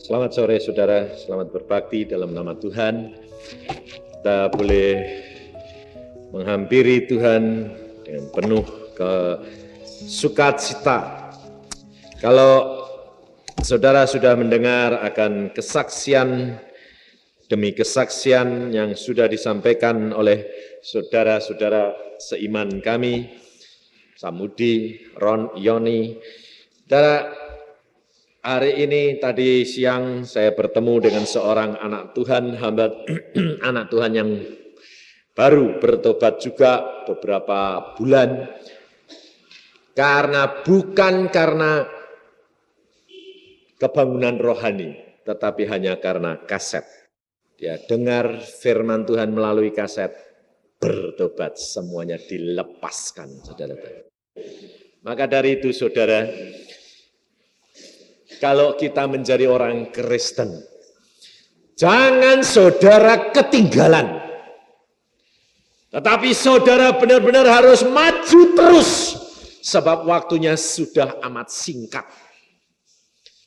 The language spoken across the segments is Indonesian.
Selamat sore saudara, selamat berbakti dalam nama Tuhan. Kita boleh menghampiri Tuhan dengan penuh sukacita. Kalau saudara sudah mendengar akan kesaksian demi kesaksian yang sudah disampaikan oleh saudara-saudara seiman kami, Samudi, Ron, Yoni, saudara, hari ini tadi siang saya bertemu dengan seorang anak Tuhan, hamba anak Tuhan yang baru bertobat juga beberapa bulan, bukan karena kebangunan rohani, tetapi hanya karena kaset. Dia dengar firman Tuhan melalui kaset, bertobat, semuanya dilepaskan, saudara. Maka dari itu, saudara, kalau kita menjadi orang Kristen, jangan saudara ketinggalan. Tetapi saudara benar-benar harus maju terus, sebab waktunya sudah amat singkat.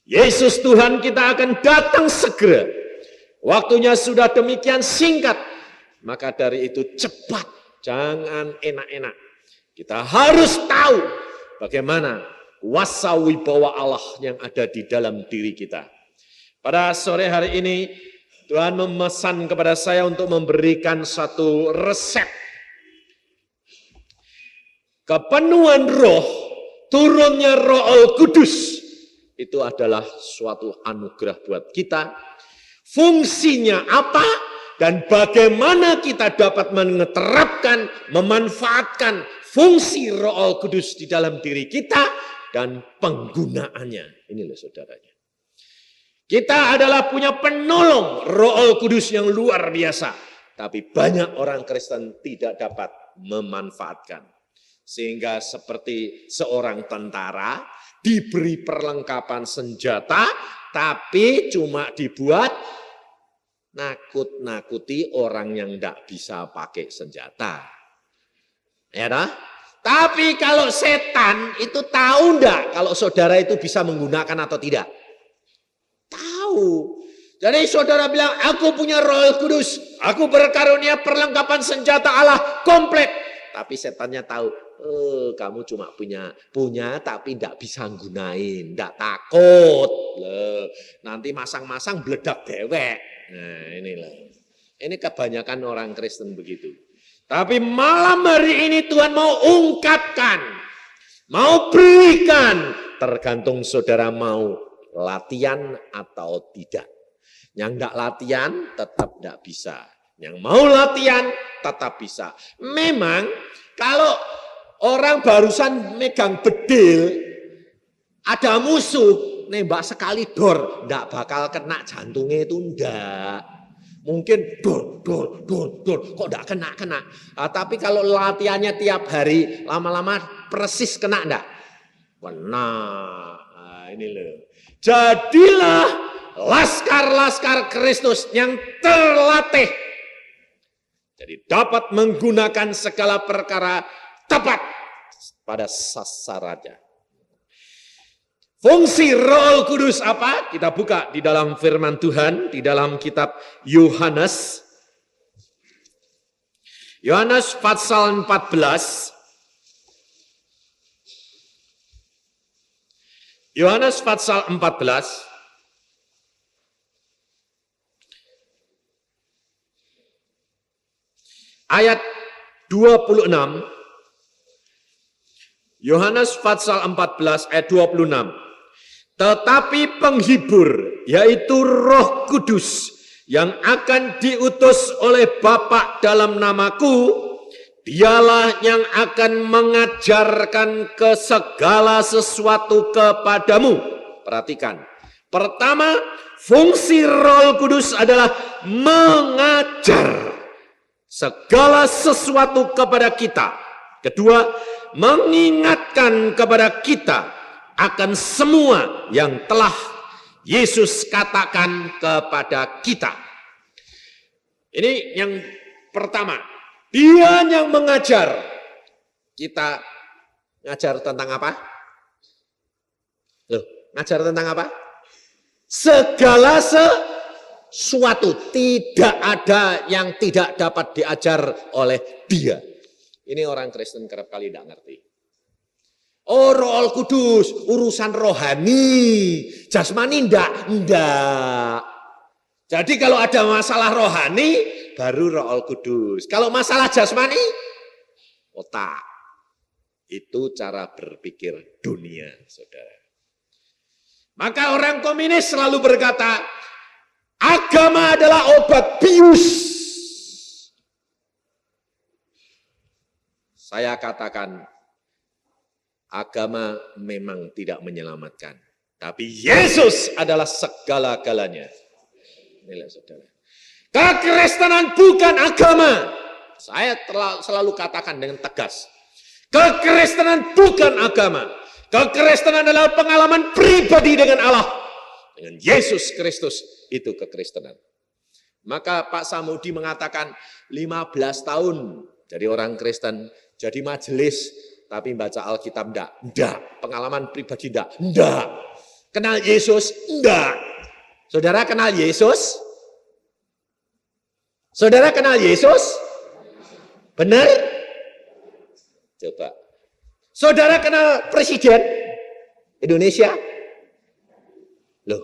Yesus Tuhan kita akan datang segera. Waktunya sudah demikian singkat. Maka dari itu cepat, jangan enak-enak. Kita harus tahu bagaimana kuasa wibawa Allah yang ada di dalam diri kita. Pada sore hari ini, Tuhan memesan kepada saya untuk memberikan satu resep. Kepenuhan roh, turunnya Roh Kudus, itu adalah suatu anugerah buat kita. Fungsinya apa dan bagaimana kita dapat menerapkan, memanfaatkan fungsi Roh Kudus di dalam diri kita, dan penggunaannya. Ini loh saudaranya. Kita adalah punya penolong Roh Kudus yang luar biasa. Tapi banyak orang Kristen tidak dapat memanfaatkan. Sehingga seperti seorang tentara diberi perlengkapan senjata, tapi cuma dibuat nakut-nakuti orang yang tidak bisa pakai senjata. Ya dah? Tapi kalau setan itu tahu enggak kalau saudara itu bisa menggunakan atau tidak? Tahu. Jadi saudara bilang, aku punya Roh Kudus, aku berkarunia perlengkapan senjata Allah komplit. Tapi setannya tahu, kamu cuma punya tapi enggak bisa gunain, enggak takut. Loh, nanti masang-masang beledak dewek. Nah inilah. Ini kebanyakan orang Kristen begitu. Tapi malam hari ini Tuhan mau ungkapkan, mau berikan, tergantung saudara mau latihan atau tidak. Yang tidak latihan tetap tidak bisa. Yang mau latihan tetap bisa. Memang kalau orang barusan megang bedil, ada musuh, nembak sekali dor, tidak bakal kena jantungnya itu enggak. Mungkin dor, kok enggak kena. Tapi kalau latihannya tiap hari, lama-lama persis kena enggak? Kena. Nah, ini loh. Jadilah laskar-laskar Kristus yang terlatih. Jadi dapat menggunakan segala perkara tepat pada sasarannya. Fungsi Roh Kudus apa? Kita buka di dalam firman Tuhan, di dalam kitab Yohanes. Yohanes pasal 14. Yohanes pasal 14. Ayat 26. Yohanes pasal 14 ayat 26. Tetapi penghibur, yaitu Roh Kudus, yang akan diutus oleh Bapa dalam namaku, dialah yang akan mengajarkan ke segala sesuatu kepadamu. Perhatikan. Pertama, fungsi Roh Kudus adalah mengajar segala sesuatu kepada kita. Kedua, mengingatkan kepada kita akan semua yang telah Yesus katakan kepada kita. Ini yang pertama. Dia yang mengajar. Kita ngajar tentang apa? Loh, ngajar tentang apa? Segala sesuatu. Tidak ada yang tidak dapat diajar oleh dia. Ini orang Kristen kerap kali tidak ngerti. Oh, Roh Kudus, urusan rohani. Jasmani enggak. Jadi kalau ada masalah rohani, baru Roh Kudus. Kalau masalah jasmani, otak. Itu cara berpikir dunia, saudara. Maka orang komunis selalu berkata, agama adalah obat bius. Saya katakan, agama memang tidak menyelamatkan. Tapi Yesus adalah segala-galanya. Inilah saudara. Kekristenan bukan agama. Saya selalu katakan dengan tegas. Kekristenan bukan agama. Kekristenan adalah pengalaman pribadi dengan Allah. Dengan Yesus Kristus itu kekristenan. Maka Pak Samudi mengatakan 15 tahun jadi orang Kristen, jadi majelis, tapi baca Alkitab enggak. Pengalaman pribadi enggak. Kenal Yesus? Enggak. Saudara kenal Yesus? Saudara kenal Yesus? Benar? Coba. Saudara kenal Presiden Indonesia? Loh.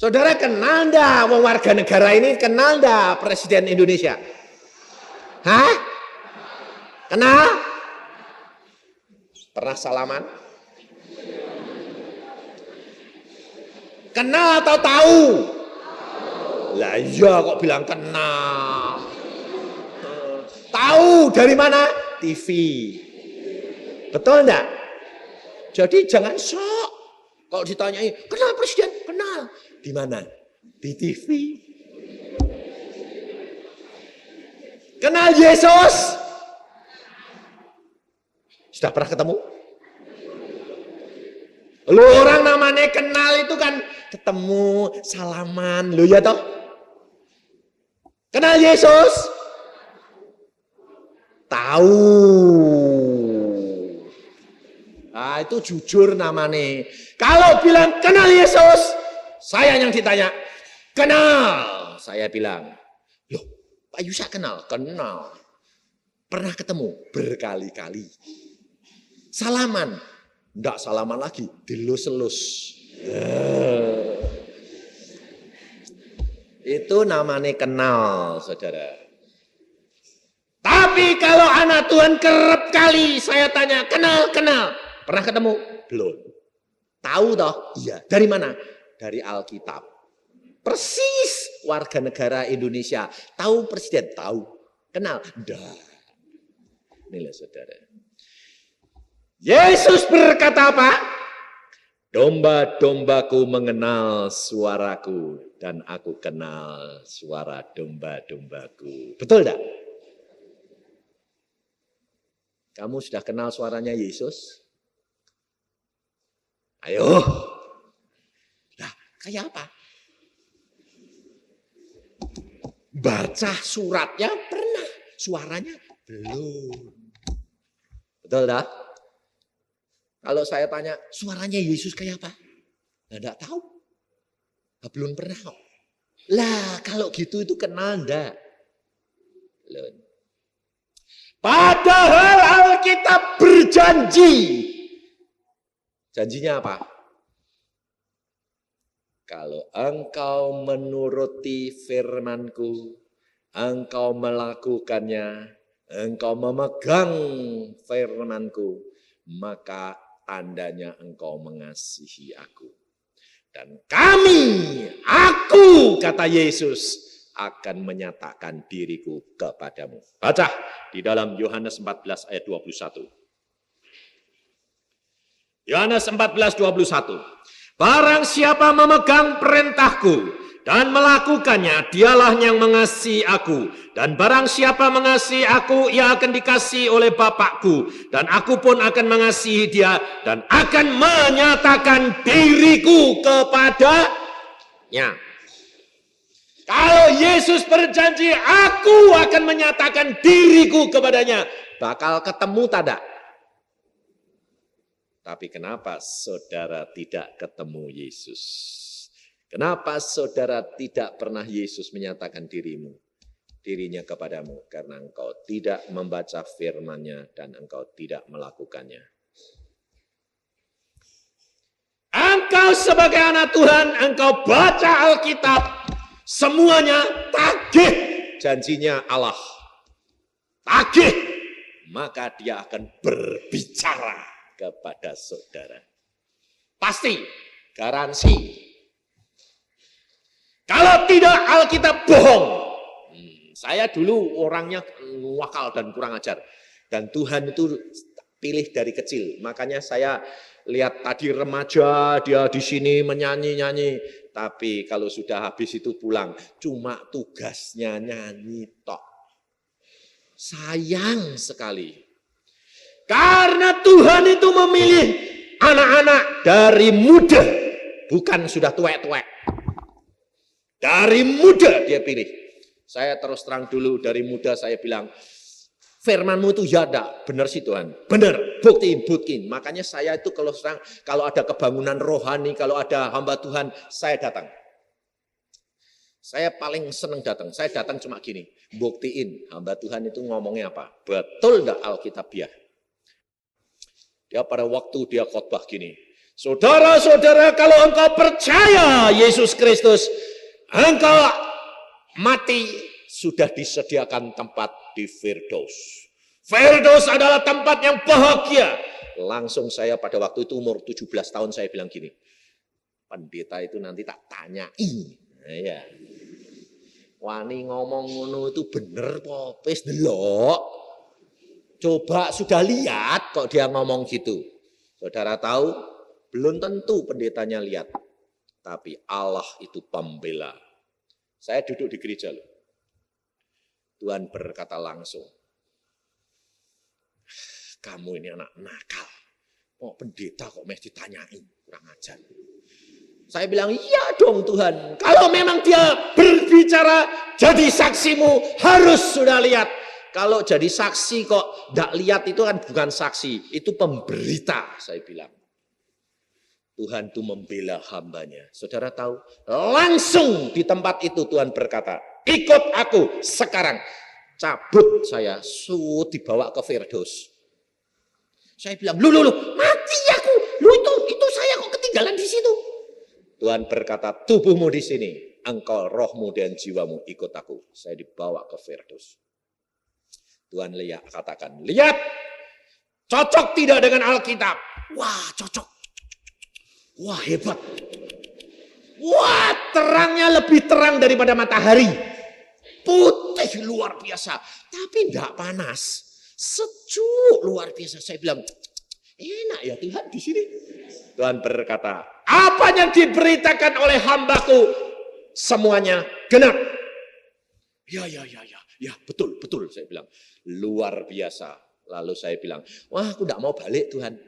Saudara kenal enggak warga negara ini, kenal enggak Presiden Indonesia? Hah? Kenal? Pernah salaman? Kenal atau tahu? Lah iya kok bilang kenal. Tahu dari mana? TV. Betul enggak? Jadi jangan sok. Kalau ditanyai, kenal presiden? Kenal. Di mana? Di TV. Kenal Yesus? Sudah pernah ketemu? Lu orang namanya kenal itu kan ketemu, salaman, lu ya toh? Kenal Yesus? Tahu. Nah, itu jujur namanya. Kalau bilang kenal Yesus, saya yang ditanya, kenal. Saya bilang, loh Pak Yusa kenal? Kenal. Pernah ketemu? Berkali-kali. Salaman? Enggak salaman lagi, dilus-elus. Itu namanya kenal, saudara. Tapi kalau anak Tuhan kerap kali saya tanya, kenal. Pernah ketemu? Belum. Tahu toh? Iya. Dari mana? Dari Alkitab. Persis warga negara Indonesia. Tahu presiden? Tahu. Kenal? Enggak. Inilah saudara. Yesus berkata apa? Domba-dombaku mengenal suaraku dan aku kenal suara domba-dombaku. Betul enggak? Kamu sudah kenal suaranya Yesus? Ayo. Nah, kayak apa? Baca suratnya pernah, suaranya belum. Betul enggak? Kalau saya tanya, suaranya Yesus kayak apa? Enggak tahu. Belum pernah. Lah, kalau gitu itu kenal enggak? Belum. Padahal Alkitab berjanji. Janjinya apa? Kalau engkau menuruti firman-Ku, engkau melakukannya, engkau memegang firman-Ku, maka tandanya engkau mengasihi aku. Dan aku, kata Yesus, akan menyatakan diriku kepadamu. Baca di dalam Yohanes 14 ayat 21. Yohanes 14:21. Barang siapa memegang perintahku dan melakukannya, dialah yang mengasihi aku. Dan barang siapa mengasihi aku, ia akan dikasihi oleh Bapakku. Dan aku pun akan mengasihi dia dan akan menyatakan diriku kepadanya. Kalau Yesus berjanji, aku akan menyatakan diriku kepadanya. Bakal ketemu tak? Tapi kenapa saudara tidak ketemu Yesus? Kenapa saudara tidak pernah Yesus menyatakan dirinya kepadamu? Karena engkau tidak membaca firman-Nya dan engkau tidak melakukannya. Engkau sebagai anak Tuhan, engkau baca Alkitab, semuanya tagih janjinya Allah. Tagih, maka dia akan berbicara kepada saudara. Pasti, garansi. Kalau tidak, Alkitab bohong. Saya dulu orangnya wakal dan kurang ajar. Dan Tuhan itu pilih dari kecil. Makanya saya lihat tadi remaja, dia di sini menyanyi-nyanyi. Tapi kalau sudah habis itu pulang, cuma tugasnya nyanyi tok. Sayang sekali. Karena Tuhan itu memilih anak-anak dari muda. Bukan sudah tuek-tuek. Dari muda dia pilih. Saya terus terang dulu dari muda saya bilang, firman-Mu itu ya enggak, benar sih Tuhan. Benar, buktiin. Makanya saya itu kalau ada kebangunan rohani, kalau ada hamba Tuhan, saya datang. Saya paling senang datang. Saya datang cuma gini, buktiin hamba Tuhan itu ngomongnya apa. Betul enggak Alkitabiah? Dia pada waktu dia khotbah gini, saudara-saudara, kalau engkau percaya Yesus Kristus, engkau mati, sudah disediakan tempat di Firdaus. Firdaus adalah tempat yang bahagia. Langsung saya pada waktu itu umur 17 tahun saya bilang gini, pendeta itu nanti tak tanyai. Nah, ya. Wani ngomong ngono itu bener po, wis delok. Coba sudah lihat kok dia ngomong gitu. Saudara tahu, belum tentu pendetanya lihat. Tapi Allah itu pembela. Saya duduk di gereja loh. Tuhan berkata langsung, kamu ini anak nakal. Kok pendeta kok mesti ditanyain, kurang ajar. Saya bilang, iya dong Tuhan. Kalau memang dia berbicara, jadi saksimu harus sudah lihat. Kalau jadi saksi kok tidak lihat itu kan bukan saksi. Itu pemberita, saya bilang. Tuhan itu membela hambanya. Saudara tahu, langsung di tempat itu Tuhan berkata, ikut aku sekarang. Cabut saya, dibawa ke Firdaus. Saya bilang, lu, mati aku. Lu itu saya kok ketinggalan di situ. Tuhan berkata, tubuhmu di sini. Engkau rohmu dan jiwamu ikut aku. Saya dibawa ke Firdaus. Tuhan katakan, lihat. Cocok tidak dengan Alkitab? Wah, cocok. Wah, hebat. Wah, terangnya lebih terang daripada matahari. Putih luar biasa. Tapi tidak panas. Sejuk luar biasa. Saya bilang, enak ya Tuhan di sini. Tuhan berkata, apa yang diberitakan oleh hambaku, semuanya genap. Ya, betul. Saya bilang, luar biasa. Lalu saya bilang, wah aku tidak mau balik Tuhan.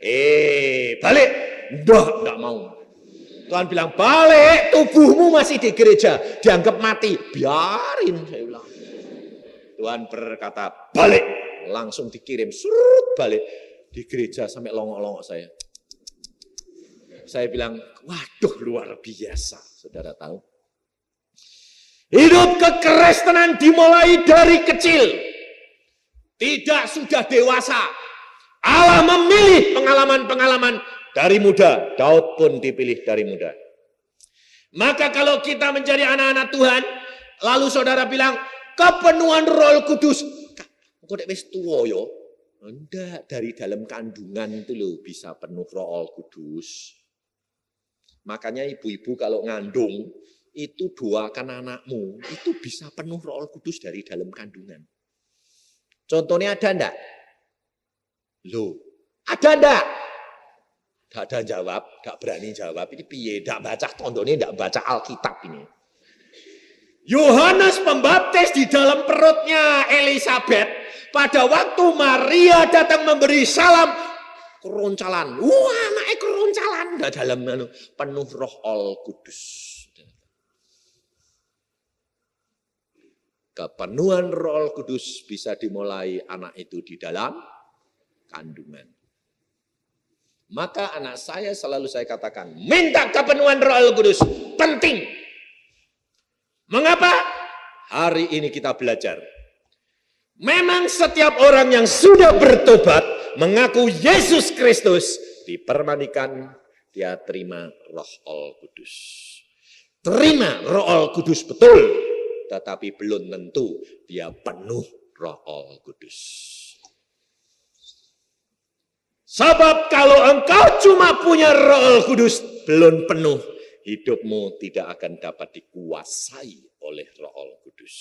Balik. Tidak mau. Tuhan bilang, balik, tubuhmu masih di gereja. Dianggap mati. Biarin, saya bilang. Tuhan berkata, balik. Langsung dikirim, surut balik. Di gereja sampai longok-longok saya. Saya bilang, waduh luar biasa. Saudara tahu. Hidup kekristenan dimulai dari kecil. Tidak sudah dewasa. Allah memilih pengalaman-pengalaman dari muda. Daud pun dipilih dari muda. Maka kalau kita menjadi anak-anak Tuhan, lalu saudara bilang, kepenuhan Roh Kudus. Kok nek wis tuwa ya? Enggak, dari dalam kandungan itu loh bisa penuh Roh Kudus. Makanya ibu-ibu kalau ngandung, itu doakan anakmu, itu bisa penuh Roh Kudus dari dalam kandungan. Contohnya ada enggak? Loh, ada enggak? Enggak ada jawab, enggak berani jawab. Ini piye? Enggak baca tondone, enggak baca Alkitab ini. Yohanes Pembaptis di dalam perutnya Elizabeth, pada waktu Maria datang memberi salam, keroncalan. Wah, anaknya keroncalan. Enggak dalam penuh Roh Kudus. Kepenuhan Roh Kudus bisa dimulai anak itu di dalam kandungan. Maka anak saya selalu saya katakan, minta kepenuhan Roh Kudus, penting. Mengapa? Hari ini kita belajar. Memang setiap orang yang sudah bertobat, mengaku Yesus Kristus, dipermandikan, dia terima Roh Al-Kudus. Terima Roh Al-Kudus betul, tetapi belum tentu dia penuh Roh Al-Kudus. Sebab kalau engkau cuma punya Roh Al-Kudus, belum penuh, hidupmu tidak akan dapat dikuasai oleh Roh Al-Kudus.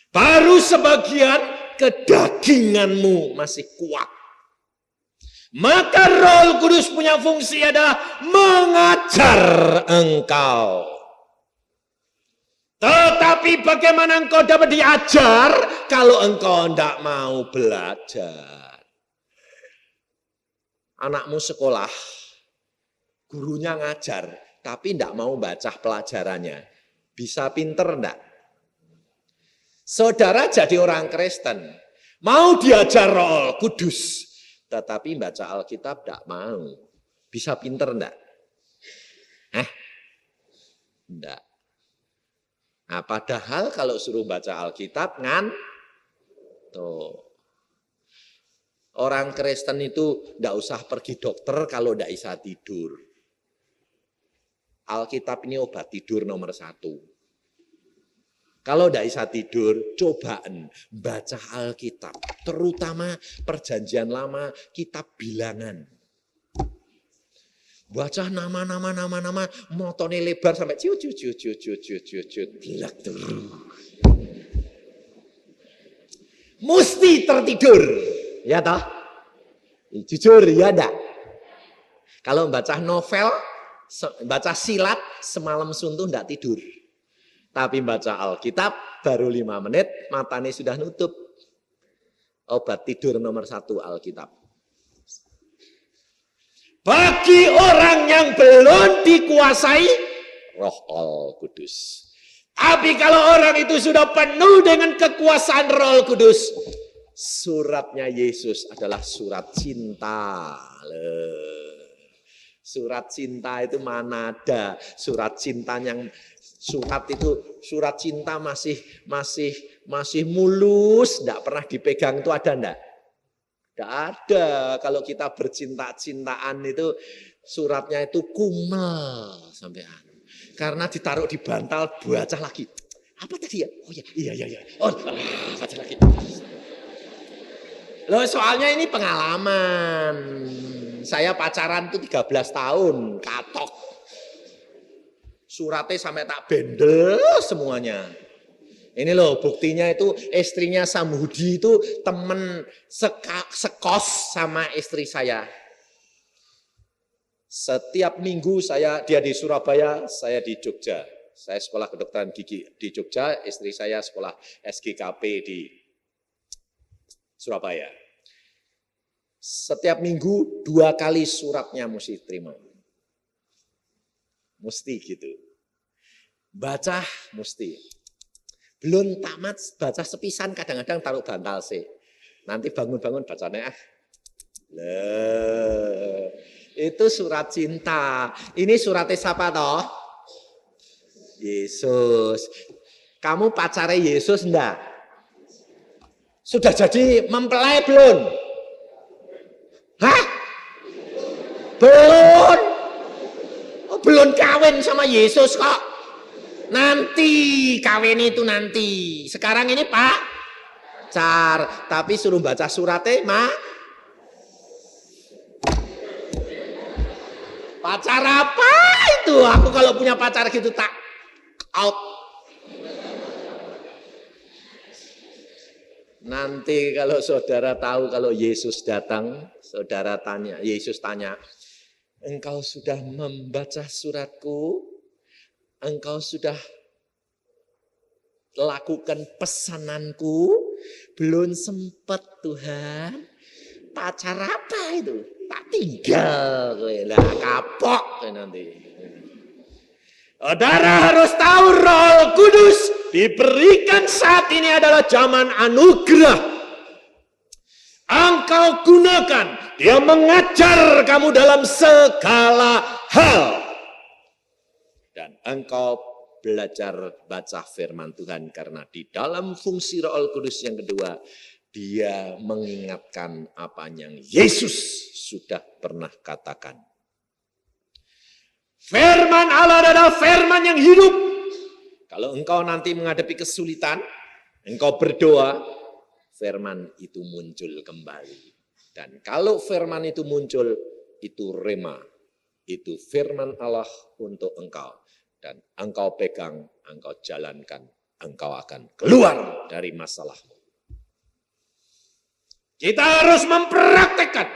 Baru sebagian kedaginganmu masih kuat. Maka Roh Al-Kudus punya fungsi adalah mengajar engkau. Tetapi bagaimana engkau dapat diajar kalau engkau tidak mau belajar? Anakmu sekolah, gurunya ngajar, tapi tidak mau baca pelajarannya. Bisa pinter enggak? Saudara jadi orang Kristen, mau diajar Roh Kudus, tetapi baca Alkitab tidak mau. Bisa pinter enggak? Enggak. Nah, padahal kalau suruh baca Alkitab, tuh. Orang Kristen itu tidak usah pergi dokter kalau tidak bisa tidur. Alkitab ini obat tidur nomor 1. Kalau tidak bisa tidur, cobaan baca Alkitab. Terutama perjanjian lama, kitab bilangan. Baca nama, motone lebar sampai ciut. Mesti tertidur. Ya toh? Jujur, ya enggak? Kalau baca novel, baca silat, semalam suntuh enggak tidur. Tapi baca Alkitab, baru 5 menit, matanya sudah nutup. Obat tidur nomor 1 Alkitab. Bagi orang yang belum dikuasai Roh Al-Kudus. Tapi kalau orang itu sudah penuh dengan kekuasaan Roh Al-Kudus, suratnya Yesus adalah surat cinta. Surat cinta itu mana ada? Surat cinta yang surat cinta masih mulus, tidak pernah dipegang, itu ada enggak? Tidak ada. Kalau kita bercinta-cintaan itu suratnya itu kumel sampean. Karena ditaruh di bantal, baca lagi. Apa tadi ya? Oh iya. Oh, baca lagi. Loh, soalnya ini pengalaman. Saya pacaran itu 13 tahun, katok. Suratnya sampai tak bendel semuanya. Ini loh buktinya itu istrinya Samhudi itu temen sekos sama istri saya. Setiap minggu dia di Surabaya, saya di Jogja. Saya sekolah kedokteran gigi di Jogja, istri saya sekolah SGKP di Surabaya. Setiap minggu 2 kali suratnya mesti terima. Mesti gitu. Baca mesti. Belum tamat baca sepisan, kadang-kadang taruh bantal sih. Nanti bangun-bangun bacanya itu surat cinta. Ini suratnya siapa toh? Yesus. Kamu pacarnya Yesus enggak? Sudah jadi mempelai belum? Hah? Belum? Oh, belum kawin sama Yesus kok. Nanti kawin itu nanti. Sekarang ini pacar, tapi suruh baca suratnya pacar apa itu? Aku kalau punya pacar gitu tak out. Nanti kalau saudara tahu kalau Yesus datang, Yesus tanya, engkau sudah membaca suratku? Engkau sudah lakukan pesananku? Belum sempat Tuhan. Pacar apa itu? Tak tinggal. Lah kapok nanti. Saudara harus tahu Roh Kudus diberikan saat ini adalah zaman anugerah. Engkau gunakan. Dia mengajar kamu dalam segala hal. Dan engkau belajar baca firman Tuhan. Karena di dalam fungsi Roh Kudus yang kedua, dia mengingatkan apa yang Yesus sudah pernah katakan. Firman Allah adalah firman yang hidup. Kalau engkau nanti menghadapi kesulitan, engkau berdoa, firman itu muncul kembali. Dan kalau firman itu muncul, itu rema. Itu firman Allah untuk engkau. Dan engkau pegang, engkau jalankan, engkau akan keluar dari masalahmu. Kita harus mempraktekkan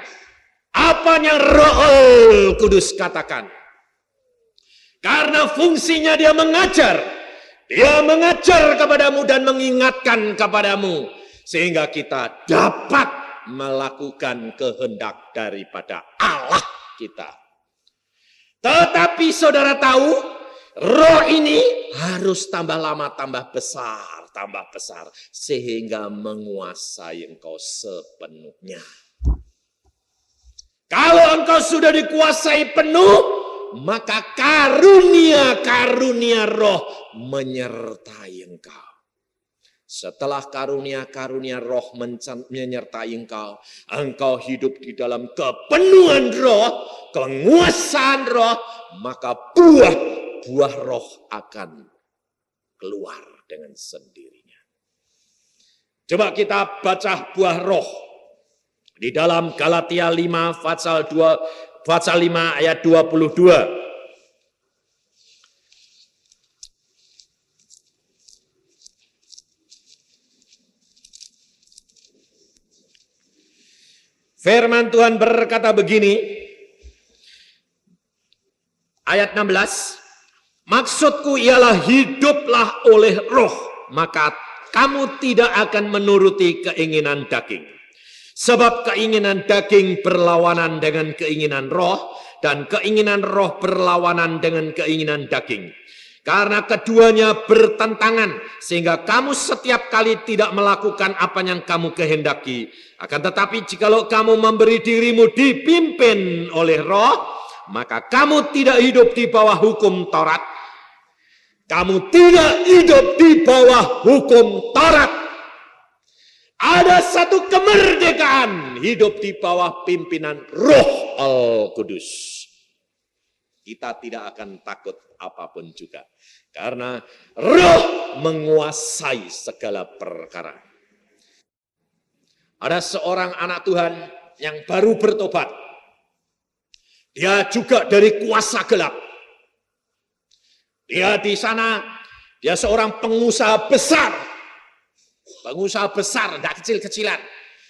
apa yang Roh Kudus katakan. Karena fungsinya dia mengajar. Dia mengajar kepadamu dan mengingatkan kepadamu. Sehingga kita dapat melakukan kehendak daripada Allah kita. Tetapi saudara tahu, roh ini harus tambah lama, tambah besar. Sehingga menguasai engkau sepenuhnya. Kalau engkau sudah dikuasai penuh, maka karunia-karunia roh menyertai engkau. Setelah karunia-karunia roh menyertai engkau, engkau hidup di dalam kepenuhan roh, penguasaan roh, maka buah roh akan keluar dengan sendirinya. Coba kita baca buah roh di dalam Galatia 5 pasal 5 ayat 22. Firman Tuhan berkata begini, ayat 16, maksudku ialah hiduplah oleh roh, maka kamu tidak akan menuruti keinginan daging. Sebab keinginan daging berlawanan dengan keinginan roh, dan keinginan roh berlawanan dengan keinginan daging. Karena keduanya bertentangan, sehingga kamu setiap kali tidak melakukan apa yang kamu kehendaki. Akan tetapi jikalau kamu memberi dirimu dipimpin oleh roh, maka kamu tidak hidup di bawah hukum Taurat. Kamu tidak hidup di bawah hukum Taurat. Ada satu kemerdekaan hidup di bawah pimpinan Roh Al-Kudus. Kita tidak akan takut apapun juga. Karena roh menguasai segala perkara. Ada seorang anak Tuhan yang baru bertobat. Dia juga dari kuasa gelap. Dia di sana, dia seorang pengusaha besar. Pengusaha besar, tidak kecil-kecilan.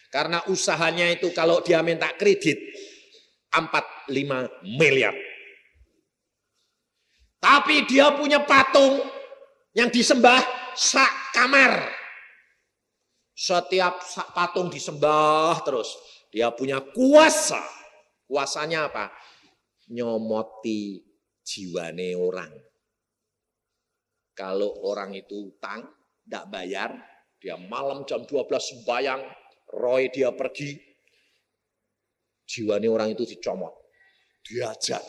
Karena usahanya itu kalau dia minta kredit, 4-5 miliar. Tapi dia punya patung yang disembah sak kamar. Setiap patung disembah terus. Dia punya kuasa. Kuasanya apa? Nyomoti jiwane orang. Kalau orang itu utang, tidak bayar, dia malam jam 12 sembahyang, roy dia pergi, jiwane orang itu dicomot, diajar,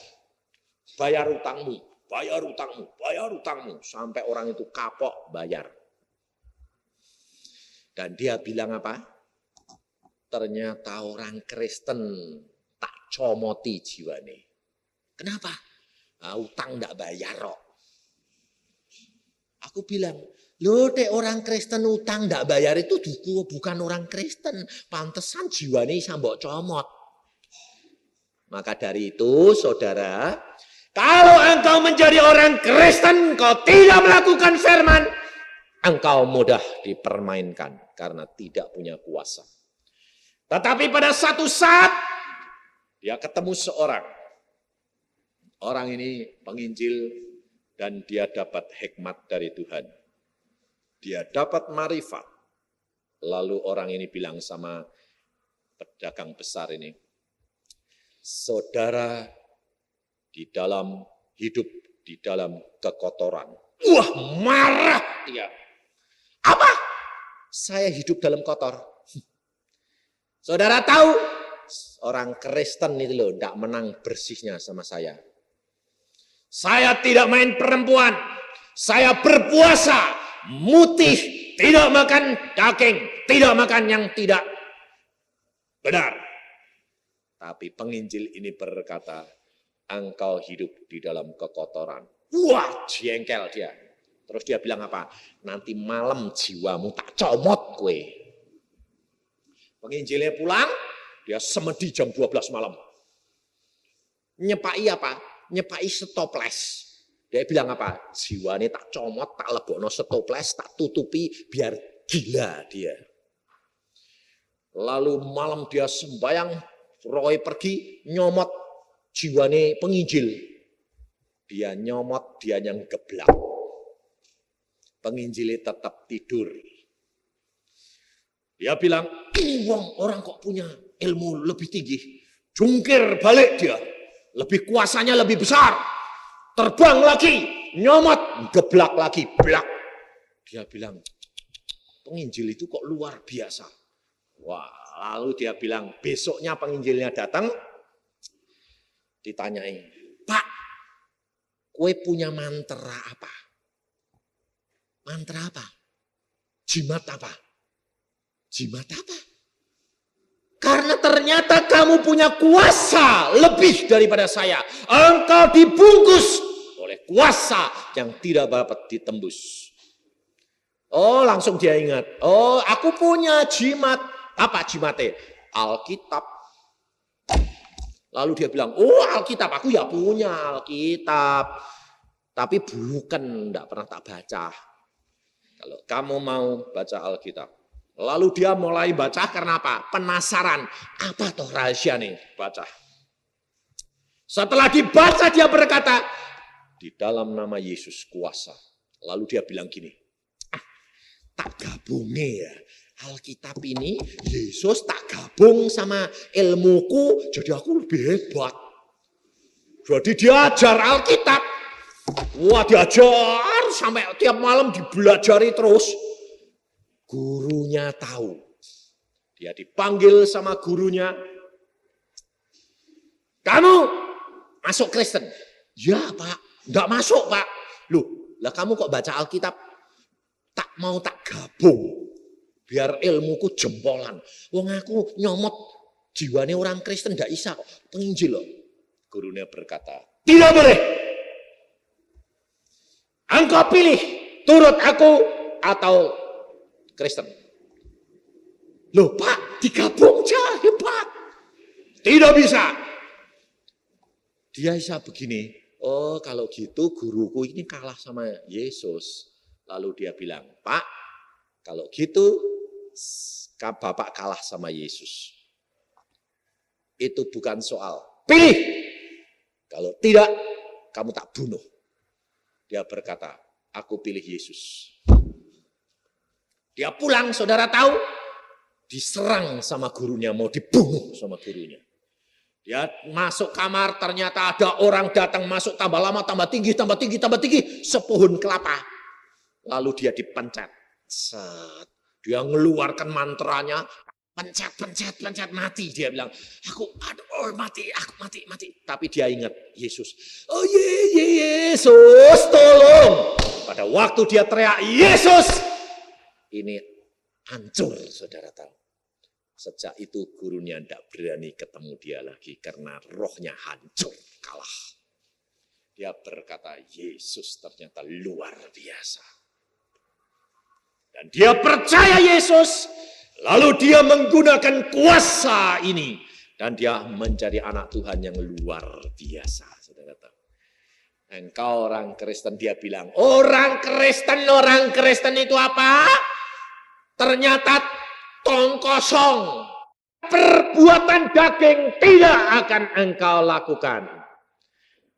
bayar utangmu, bayar utangmu, bayar utangmu, sampai orang itu kapok bayar. Dan dia bilang apa? Ternyata orang Kristen tak comoti jiwane. Kenapa? Nah, utang tidak bayar kok. Aku bilang, loh dek orang Kristen utang tidak bayar itu bukan orang Kristen. Pantesan jiwane sambok comot. Maka dari itu saudara, kalau engkau menjadi orang Kristen, engkau tidak melakukan firman, engkau mudah dipermainkan karena tidak punya kuasa. Tetapi pada satu saat, dia ketemu seorang. Orang ini penginjil dan dia dapat hikmat dari Tuhan. Dia dapat marifat. Lalu orang ini bilang sama pedagang besar ini, saudara di dalam hidup di dalam kekotoran. Wah, marah dia. Apa? Saya hidup dalam kotor. Saudara tahu, orang Kristen itu loh, tidak menang bersihnya sama saya. Saya tidak main perempuan. Saya berpuasa, mutih, tidak makan daging, tidak makan yang tidak benar. Tapi penginjil ini berkata, engkau hidup di dalam kekotoran. Wah, jengkel dia. Terus dia bilang apa? Nanti malam jiwamu tak comot kue. Penginjilnya pulang, dia semedi jam 12 malam. Nyepai apa? Nyepai stoples. Dia bilang apa? Jiwane tak comot, tak lebokno stoples, tak tutupi biar gila dia. Lalu malam dia sembayang, Roy pergi nyomot jiwane penginjil. Dia nyomot, dia yang geblak. Penginjilnya tetap tidur. Dia bilang, ini orang kok punya ilmu lebih tinggi. Jungkir balik dia. Lebih kuasanya lebih besar. Terbang lagi, nyomot, geblak lagi, blak. Dia bilang, penginjil itu kok luar biasa. Wah, lalu dia bilang, besoknya penginjilnya datang. Ditanyai, Pak, kue punya mantra apa? Mantra apa? Jimat apa? Jimat apa? Karena ternyata kamu punya kuasa lebih daripada saya. Engkau dibungkus oleh kuasa yang tidak dapat ditembus. Oh, langsung dia ingat. Oh, aku punya jimat. Apa jimatnya? Alkitab. Lalu dia bilang, oh Alkitab, aku ya punya Alkitab. Tapi bukan, enggak pernah tak baca. Kalau kamu mau baca Alkitab. Lalu dia mulai baca karena apa? Penasaran. Apa toh rahasia nih? Baca. Setelah dibaca dia berkata, di dalam nama Yesus kuasa. Lalu dia bilang gini, tak gabungnya ya. Alkitab ini Yesus tak gabung sama ilmuku. Jadi aku lebih hebat. Jadi dia ajar Alkitab. Wah, diajar sampai tiap malam dibelajari terus. Gurunya tahu. Dia dipanggil sama gurunya. Kamu masuk Kristen? Ya Pak, enggak masuk Pak. Loh, lah kamu kok baca Alkitab? Tak mau tak gabung. Biar ilmuku jempolan. Wong aku nyomot jiwane orang Kristen enggak bisa kok. Penginjil loh. Gurunya berkata, tidak boleh. Engkau pilih turut aku atau Kristen. Loh Pak, digabung aja, hebat. Tidak bisa. Dia bisa begini, oh kalau gitu guruku ini kalah sama Yesus. Lalu dia bilang, Pak, kalau gitu Bapak kalah sama Yesus. Itu bukan soal. Pilih. Kalau tidak, kamu tak bunuh. Dia berkata, aku pilih Yesus. Dia pulang, saudara tahu, diserang sama gurunya, mau dibunuh sama gurunya. Dia masuk kamar, ternyata ada orang datang masuk, tambah lama, tambah tinggi, tambah tinggi, tambah tinggi, sepohon kelapa. Lalu dia dipencet. Set. Dia ngeluarkan mantranya, pencet, pencet, pencet, mati. Dia bilang, aduh, mati, aku mati, mati. Tapi dia ingat Yesus. Oh Yesus, tolong. Pada waktu dia teriak, Yesus. Ini hancur, saudara tahu. Sejak itu gurunya tidak berani ketemu dia lagi karena rohnya hancur, kalah. Dia berkata, Yesus ternyata luar biasa. Dan dia percaya Yesus, lalu dia menggunakan kuasa ini. Dan dia menjadi anak Tuhan yang luar biasa, saudara tahu. Engkau orang Kristen, dia bilang, orang Kristen itu apa? Ternyata tong kosong. Perbuatan daging tidak akan engkau lakukan.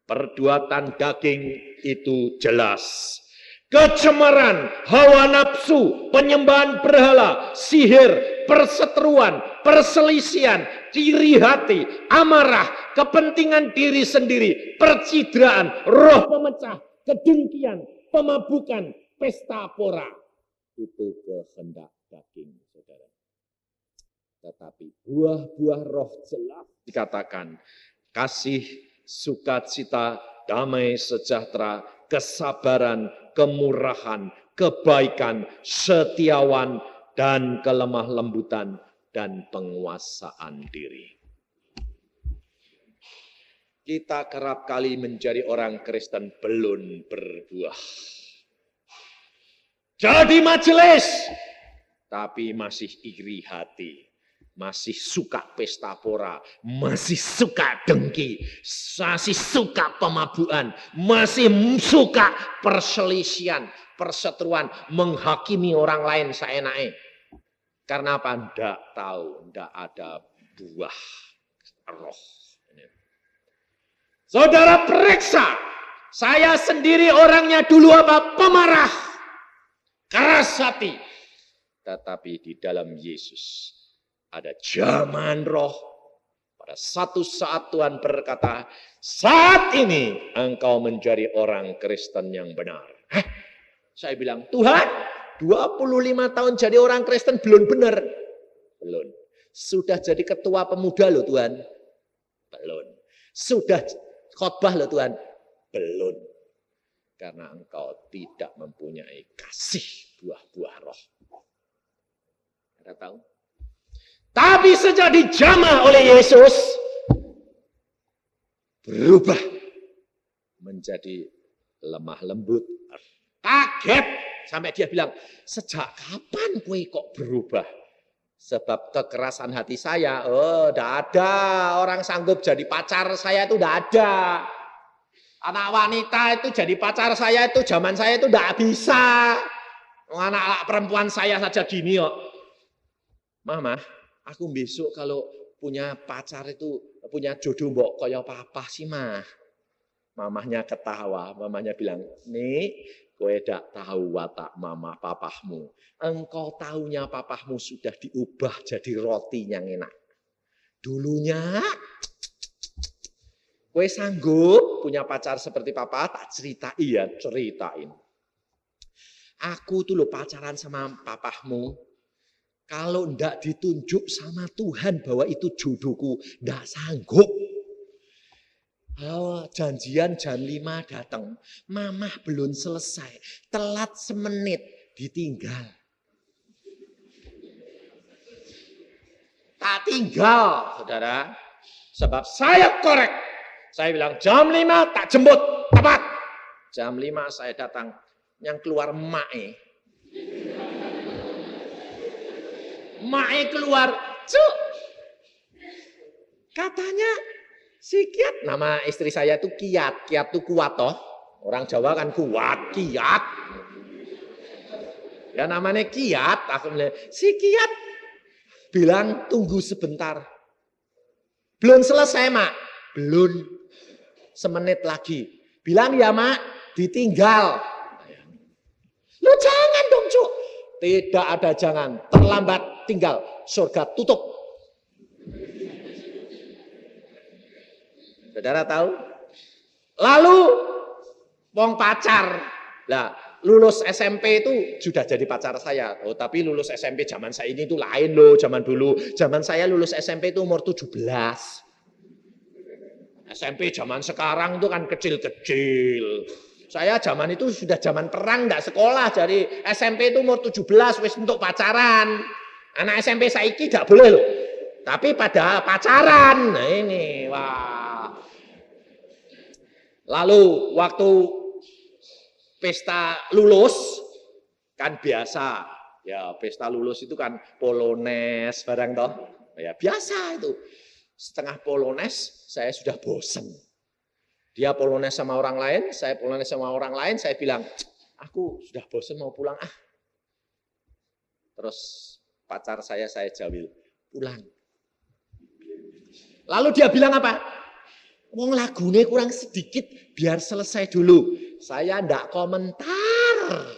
Perbuatan daging itu jelas. Kecemaran, hawa nafsu, penyembahan berhala, sihir, perseteruan, perselisihan, iri hati, amarah, kepentingan diri sendiri, percidraan, roh pemecah, kedengkian, pemabukan, pesta pora. Itu kehendak daging, saudara. Tetapi buah-buah roh jelas dikatakan kasih, sukacita, damai sejahtera, kesabaran, kemurahan, kebaikan, setiawan, dan kelemah lembutan, dan penguasaan diri. Kita kerap kali menjadi orang Kristen belum berbuah. Jadi majelis, tapi masih iri hati. Masih suka pesta pora, masih suka dengki, masih suka pemabuan, masih suka perselisihan, perseteruan, menghakimi orang lain seenaknya. Karena apa? Tidak tahu, tidak ada buah roh. Saudara periksa, saya sendiri orangnya dulu apa? Pemarah, keras hati. Tetapi di dalam Yesus ada zaman roh. Pada satu saat Tuhan berkata, saat ini engkau menjadi orang Kristen yang benar. Saya bilang, Tuhan, 25 tahun jadi orang Kristen belum benar. Belum. Sudah jadi ketua pemuda loh Tuhan. Belum. Sudah khotbah loh Tuhan. Belum. Karena engkau tidak mempunyai kasih buah-buah roh. Anda tahu? Tapi sejak dijamah oleh Yesus, berubah menjadi lemah lembut. Kaget sampai dia bilang, sejak kapan kue kok berubah? Sebab kekerasan hati saya, tidak ada orang sanggup jadi pacar saya itu tidak ada. Anak wanita itu jadi pacar saya itu zaman saya itu tidak bisa. Anak perempuan saya saja gini kok. Mama, aku besok kalau punya pacar itu, punya jodoh mbok kaya papa sih mah. Mamahnya ketawa, mamahnya bilang, nih kowe dak tahu watak mama papahmu. Engkau tahunya papahmu sudah diubah jadi roti yang enak. Dulunya, kowe sanggup punya pacar seperti papa, tak cerita, iya ceritain. Aku tuh lo pacaran sama papahmu. Kalau ndak ditunjuk sama Tuhan bahwa itu jodohku, ndak sanggup. Oh, janjian jam 5 datang, mamah belum selesai, telat semenit, ditinggal. Tak tinggal, saudara. Sebab saya korek. Saya bilang jam 5 tak jemput, tepat. Jam 5 saya datang, yang keluar mae. Mae keluar, cuk. Katanya si Kiat, nama istri saya itu Kiat. Kiat itu kuat toh. Orang Jawa kan kuat, Kiat. Ya namanya Kiat. Aku bilang, si Kiat bilang tunggu sebentar. Belum selesai mak. Belum. Semenit lagi. Bilang ya mak, ditinggal. Lu jangan dong cuk. Tidak ada jangan. Terlambat. Tinggal surga tutup. Saudara tahu? Lalu wong pacar. Lah, lulus SMP itu sudah jadi pacar saya. Oh, tapi lulus SMP zaman saya ini itu lain loh, zaman dulu. Zaman saya lulus SMP itu umur 17. SMP zaman sekarang itu kan kecil-kecil. Saya zaman itu sudah zaman perang, enggak sekolah. Jadi SMP itu umur 17 wis untuk pacaran. Anak SMP saiki gak boleh loh. Tapi pada pacaran. Nah ini, wah. Lalu waktu pesta lulus kan biasa. Ya pesta lulus itu kan polones barang toh. Ya biasa itu. Setengah polones saya sudah bosen. Dia polones sama orang lain, saya polones sama orang lain, saya bilang, aku sudah bosen mau pulang ah. Terus pacar saya jawil, pulang. Lalu dia bilang apa? Wong lagune kurang sedikit, biar selesai dulu. Saya ndak komentar.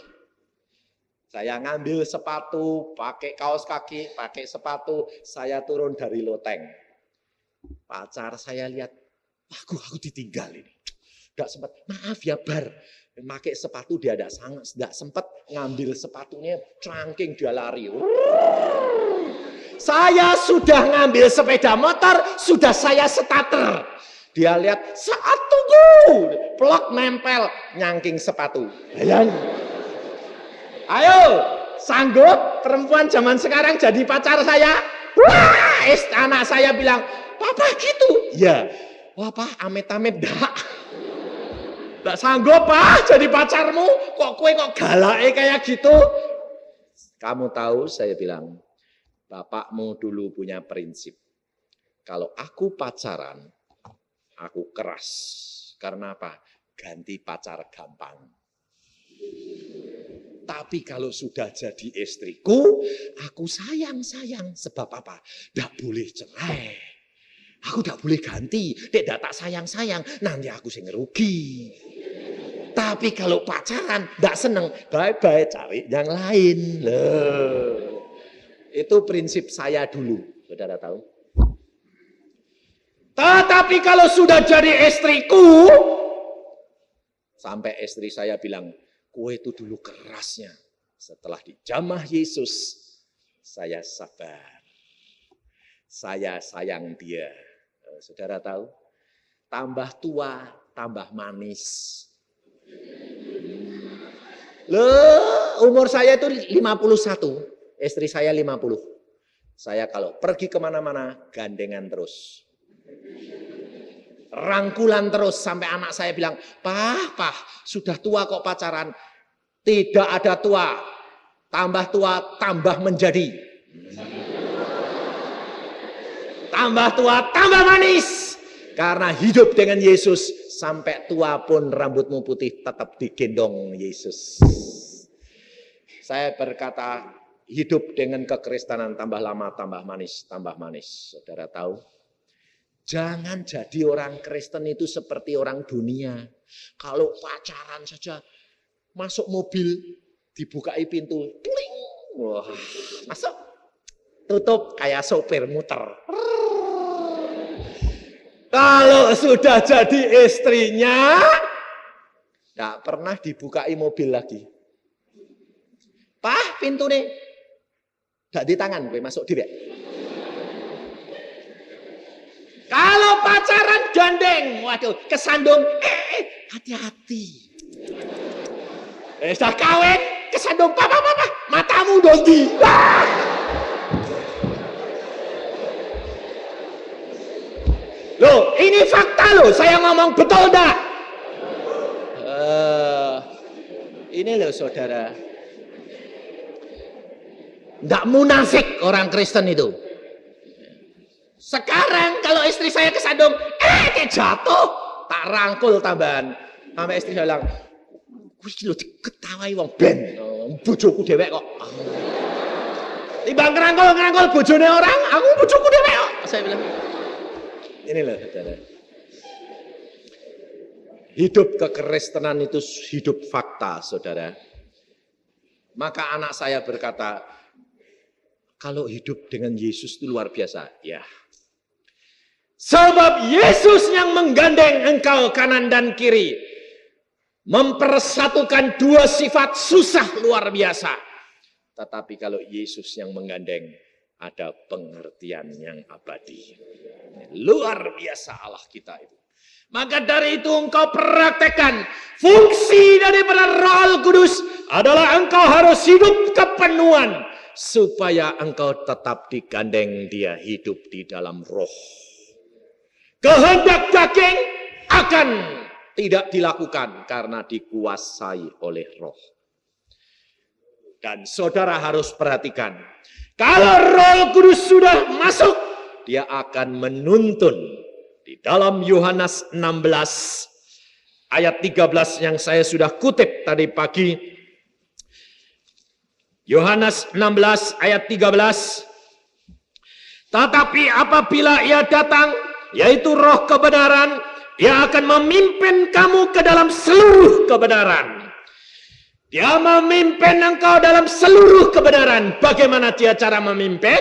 Saya ngambil sepatu, pakai kaos kaki, pakai sepatu, saya turun dari loteng. Pacar saya lihat, aku ditinggal ini. Ndak sempat, maaf ya Bar. Pakai sepatu dia tidak sempat ngambil sepatunya, cangking dia lari. Saya sudah ngambil sepeda motor, sudah saya starter. Dia lihat saat tunggu, plok nempel nyangking sepatu. Ayo, sanggup perempuan zaman sekarang jadi pacar saya? Wah, anak saya bilang, papa gitu. Ya, wah pak, amit-amit dak sanggup pak jadi pacarmu. Kok kue kok galake kayak gitu? Kamu tahu, saya bilang, bapakmu dulu punya prinsip. Kalau aku pacaran, aku keras. Karena apa? Ganti pacar gampang. Tapi kalau sudah jadi istriku, aku sayang-sayang. Sebab apa? Tidak boleh cerai. Aku tidak boleh ganti. Tidak tak sayang-sayang. Nanti aku sing rugi. Tapi kalau pacaran, tidak seneng. Bye-bye, cari yang lain. Loh. Itu prinsip saya dulu. Saudara tahu? Tetapi kalau sudah jadi istriku, sampai istri saya bilang, kue itu dulu kerasnya. Setelah dijamah Yesus, saya sabar. Saya sayang dia. Saudara tahu? Tambah tua, tambah manis. Loh, umur saya itu 51. Istri saya 50. Saya kalau pergi kemana-mana, gandengan terus. Rangkulan terus sampai anak saya bilang, Pah, sudah tua kok pacaran. Tidak ada tua, tambah menjadi. Tambah tua, tambah manis. Karena hidup dengan Yesus, sampai tua pun rambutmu putih tetap digendong Yesus. Saya berkata, hidup dengan kekristenan tambah lama, tambah manis, tambah manis. Saudara tahu? Jangan jadi orang Kristen itu seperti orang dunia. Kalau pacaran saja, masuk mobil, dibukai pintu, kling, wah, masuk, tutup kayak sopir muter. Kalau sudah jadi istrinya, tidak pernah dibukai mobil lagi. Pah, pintu nih, tidak di tangan, gue masuk direk. Kalau pacaran gandeng, waduh, kesandung, hati-hati. Sudah kawin, kesandung, papa, matamu dondi. Loh, ini fakta loh, saya ngomong betul enggak? Ini loh saudara. Enggak munafik orang Kristen itu. Sekarang kalau istri saya kesandung, dia jatuh, tak rangkul tambahan. Sampai istri saya bilang, wis lho diketawai wong ben, bojoku dhewek kok. Timbang ngerangkul bojone orang, aku bojoku dhewek kok. Saya bilang, ini loh saudara. Hidup kekristenan itu hidup fakta, saudara. Maka anak saya berkata, kalau hidup dengan Yesus itu luar biasa. Ya. Sebab Yesus yang menggandeng engkau kanan dan kiri. Mempersatukan dua sifat susah luar biasa. Tetapi kalau Yesus yang menggandeng, ada pengertian yang abadi. Luar biasa Allah kita itu. Maka dari itu engkau praktekkan. Fungsi daripada Roh Kudus adalah engkau harus hidup kepenuhan. Supaya engkau tetap digandeng dia hidup di dalam roh. Kehendak daging akan tidak dilakukan karena dikuasai oleh roh. Dan saudara harus perhatikan. Kalau Roh Kudus sudah masuk, dia akan menuntun. Di dalam Yohanes 16 ayat 13 yang saya sudah kutip tadi pagi. Yohanes 16 ayat 13. Tetapi apabila ia datang, yaitu roh kebenaran, ia akan memimpin kamu ke dalam seluruh kebenaran. Dia memimpin engkau dalam seluruh kebenaran. Bagaimana dia cara memimpin?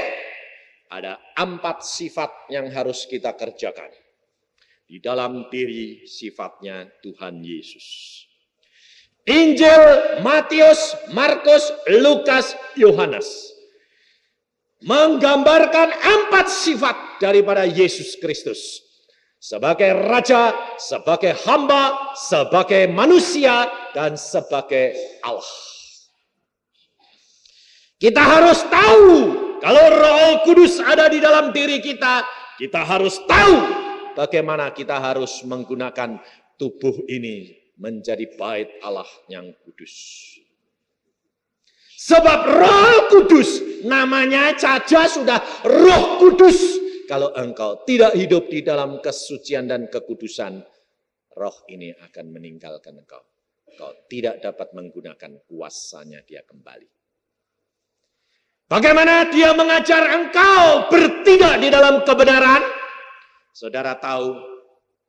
Ada 4 sifat yang harus kita kerjakan. Di dalam diri sifatnya Tuhan Yesus. Injil Matius, Markus, Lukas, Yohanes menggambarkan 4 sifat daripada Yesus Kristus. sebagai raja, sebagai hamba, sebagai manusia, dan sebagai Allah. Kita harus tahu kalau Roh Kudus ada di dalam diri kita, kita harus tahu bagaimana kita harus menggunakan tubuh ini menjadi bait Allah yang kudus. Sebab Roh Kudus namanya saja sudah Roh Kudus. Kalau engkau tidak hidup di dalam kesucian dan kekudusan, roh ini akan meninggalkan engkau. Engkau tidak dapat menggunakan kuasanya dia kembali. Bagaimana dia mengajar engkau bertindak di dalam kebenaran? Saudara tahu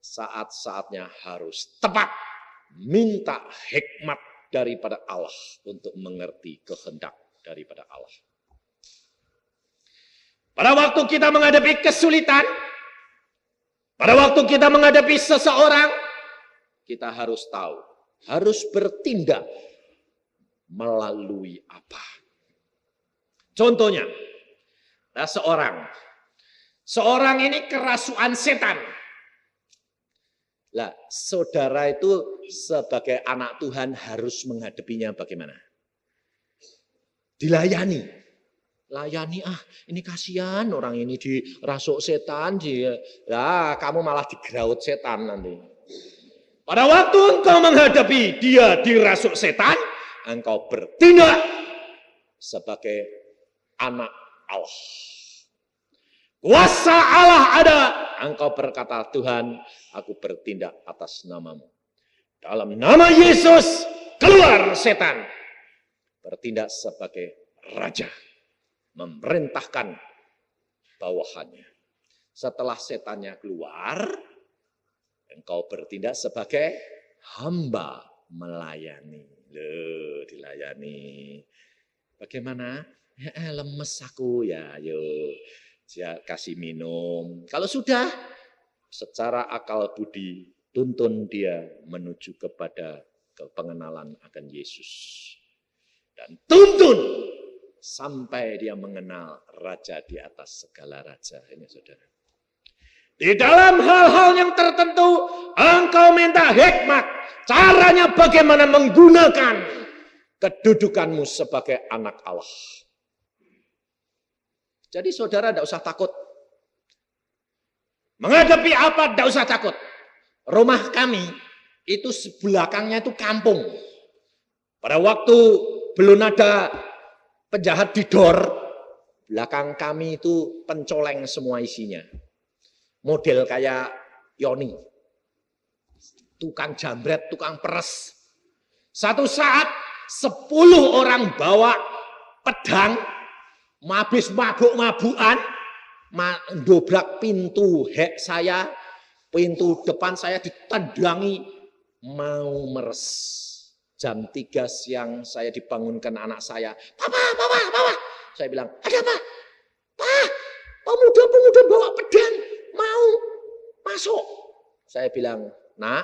saat-saatnya harus tepat. Minta hikmat daripada Allah untuk mengerti kehendak daripada Allah. Pada waktu kita menghadapi kesulitan, pada waktu kita menghadapi seseorang, kita harus tahu, harus bertindak melalui apa. Contohnya, ada seorang ini kerasukan setan. Lah, saudara itu sebagai anak Tuhan harus menghadapinya bagaimana? Dilayani. Layani, ini kasihan orang ini dirasuk setan, kamu malah digraut setan nanti. Pada waktu engkau menghadapi dia dirasuk setan, engkau bertindak sebagai anak Allah. Kuasa Allah ada. Engkau berkata, Tuhan, aku bertindak atas namamu. Dalam nama Yesus, keluar setan. Bertindak sebagai raja. Memerintahkan bawahannya. Setelah setannya keluar, engkau bertindak sebagai hamba melayani. Loh, dilayani. Bagaimana? Lemes aku ya, yuk. Dia kasih minum. Kalau sudah, secara akal budi, tuntun dia menuju kepada pengenalan akan Yesus. Dan tuntun sampai dia mengenal Raja di atas segala raja. Ini saudara. Di dalam hal-hal yang tertentu, engkau minta hikmat. Caranya bagaimana menggunakan kedudukanmu sebagai anak Allah. Jadi saudara tidak usah takut. Menghadapi apa tidak usah takut. Rumah kami itu sebelakangnya itu kampung. Pada waktu belum ada penjahat didor, belakang kami itu pencoleng semua isinya. Model kayak Yoni. Tukang jambret, tukang peres. Satu saat 10 orang bawa pedang, habis mabuk-mabukan, dobrak pintu hek saya, pintu depan saya ditendangi, mau meres. Jam 3 siang saya dibangunkan anak saya. Papa. Saya bilang, ada apa? Pak, pemuda-pemuda bawa pedang, mau masuk. Saya bilang, nak,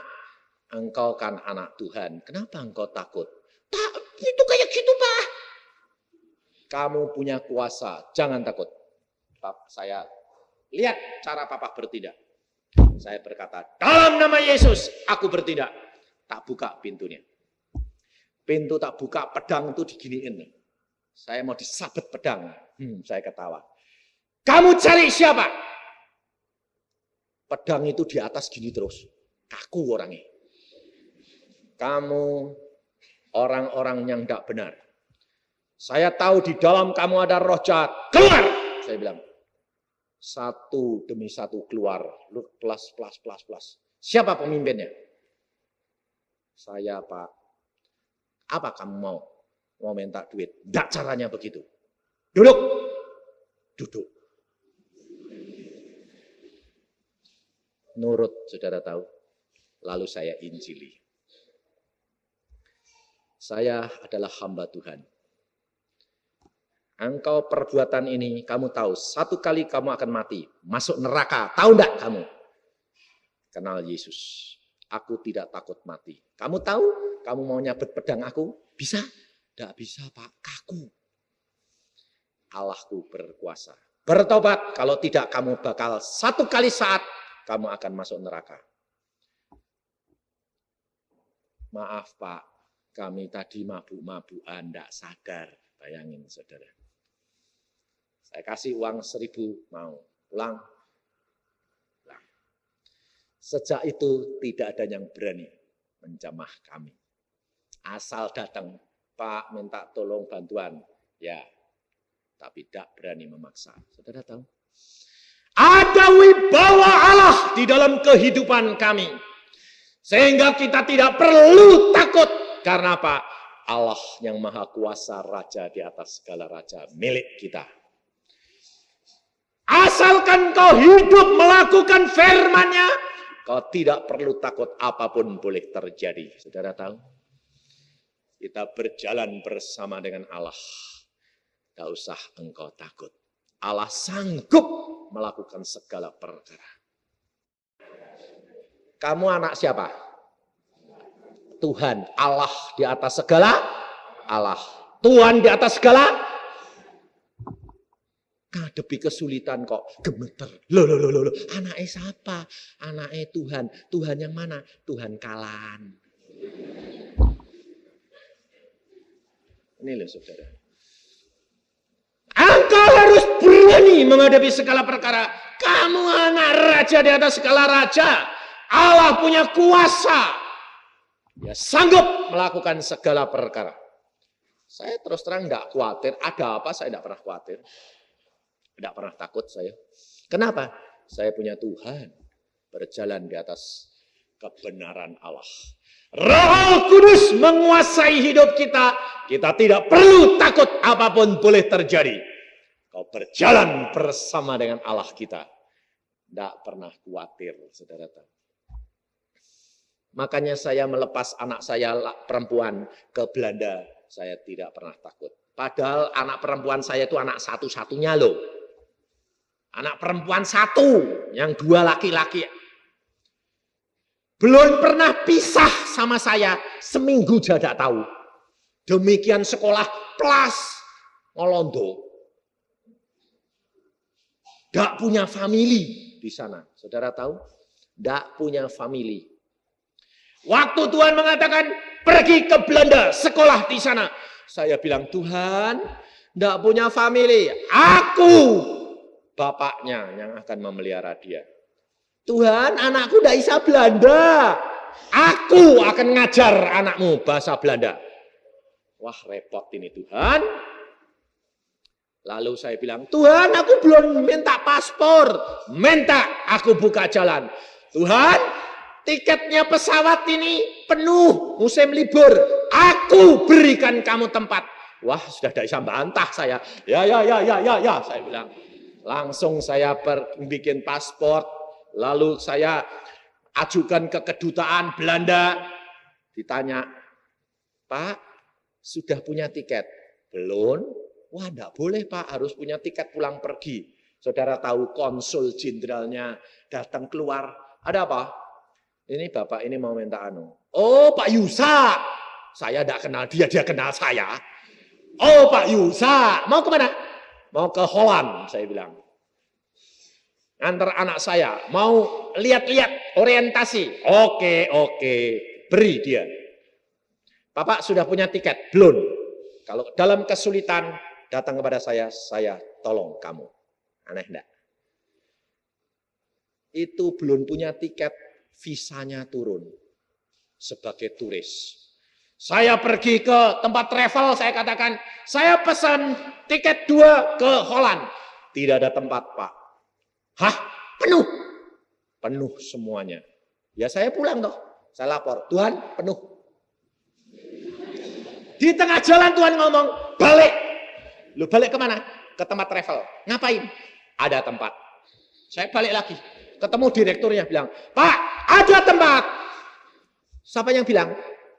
engkau kan anak Tuhan, kenapa engkau takut? Tak, itu kayak gitu Pak. Kamu punya kuasa, jangan takut. Saya lihat cara papa bertindak. Saya berkata, dalam nama Yesus aku bertindak. Tak buka pintunya. Pintu tak buka, pedang itu diginiin. Saya mau disabet pedang. Saya ketawa. Kamu cari siapa? Pedang itu di atas gini terus. Kaku orangnya. Kamu orang-orang yang tidak benar. Saya tahu di dalam kamu ada roh jahat. Keluar! Saya bilang. Satu demi satu keluar. Plus. Siapa pemimpinnya? Saya Pak. Apa kamu mau? Mau minta duit? Tidak caranya begitu. Duduk. Nurut, saudara tahu. Lalu saya injili. Saya adalah hamba Tuhan. Engkau perbuatan ini, kamu tahu, satu kali kamu akan mati. Masuk neraka, tahu enggak kamu? Kenal Yesus. Aku tidak takut mati. Kamu tahu, kamu mau nyabet pedang aku? Bisa? Tidak bisa Pak, kaku. Allahku berkuasa. Bertobat, kalau tidak kamu bakal satu kali saat kamu akan masuk neraka. Maaf Pak, kami tadi mabuk-mabukan, tidak sadar. Bayangin saudara. Saya kasih uang 1.000, mau pulang. Sejak itu tidak ada yang berani menjamah kami. Asal datang, Pak minta tolong bantuan. Ya, tapi tidak berani memaksa. Saudara tahu? Ada wibawa Allah di dalam kehidupan kami. Sehingga kita tidak perlu takut. Karena apa? Allah yang maha kuasa, raja di atas segala raja, milik kita. Asalkan kau hidup melakukan firman-Nya, kau tidak perlu takut, apapun boleh terjadi. Saudara tahu? Kita berjalan bersama dengan Allah. Tidak usah engkau takut. Allah sanggup melakukan segala perkara. Kamu anak siapa? Tuhan. Allah di atas segala Allah. Tuhan di atas segala. Ngadepi kesulitan kok gemeter. Loh. Anaknya siapa? Anaknya Tuhan. Tuhan yang mana? Tuhan kalan. Ini loh saudara. Engkau harus berani menghadapi segala perkara. Kamu anak raja di atas segala raja. Allah punya kuasa. Dia sanggup melakukan segala perkara. Saya terus terang tidak khawatir. Ada apa saya tidak pernah khawatir. Tidak pernah takut saya. Kenapa? Saya punya Tuhan. Berjalan di atas kebenaran Allah. Roh Kudus menguasai hidup kita. Kita tidak perlu takut, apapun boleh terjadi. Kau berjalan bersama dengan Allah kita. Tidak pernah khawatir, saudara tahu. Makanya saya melepas anak saya perempuan ke Belanda. Saya tidak pernah takut. Padahal anak perempuan saya itu anak satu-satunya loh. Anak perempuan satu, yang 2 laki-laki. Belum pernah pisah sama saya, seminggu saja tidak tahu. Demikian sekolah plus ngolondo. Tidak punya family di sana. Saudara tahu? Tidak punya family. Waktu Tuhan mengatakan pergi ke Belanda, sekolah di sana. Saya bilang, Tuhan, tidak punya family. Aku bapaknya yang akan memelihara dia. Tuhan, anakku tidak bisa Belanda. Aku akan ngajar anakmu bahasa Belanda. Wah, repot ini Tuhan. Lalu saya bilang, Tuhan, aku belum minta paspor. Minta, aku buka jalan. Tuhan, tiketnya pesawat ini penuh musim libur. Aku berikan kamu tempat. Wah, sudah tidak bisa bantah saya. Ya, saya bilang. Langsung saya bikin paspor. Lalu saya ajukan ke kedutaan Belanda. Ditanya, Pak, sudah punya tiket? Belum. Wah, enggak boleh Pak, harus punya tiket pulang pergi. Saudara tahu konsul jenderalnya datang keluar. Ada apa? Ini Bapak ini mau minta anu. Oh, Pak Yusa. Saya enggak kenal dia, dia kenal saya. Oh, Pak Yusa. Mau kemana? Mau ke Holland, saya bilang. Antar anak saya, mau lihat-lihat orientasi. Oke, beri dia. Bapak sudah punya tiket? Belum. Kalau dalam kesulitan, datang kepada saya tolong kamu. Aneh enggak? Itu belum punya tiket, visanya turun. Sebagai turis. Saya pergi ke tempat travel, saya katakan, saya pesan tiket 2 ke Holland. Tidak ada tempat, Pak. Hah? Penuh? Penuh semuanya. Ya saya pulang toh. Saya lapor, Tuhan penuh. Di tengah jalan Tuhan ngomong, balik. Lu balik kemana? Ke tempat travel. Ngapain? Ada tempat. Saya balik lagi. Ketemu direkturnya bilang, Pak ada tempat. Siapa yang bilang?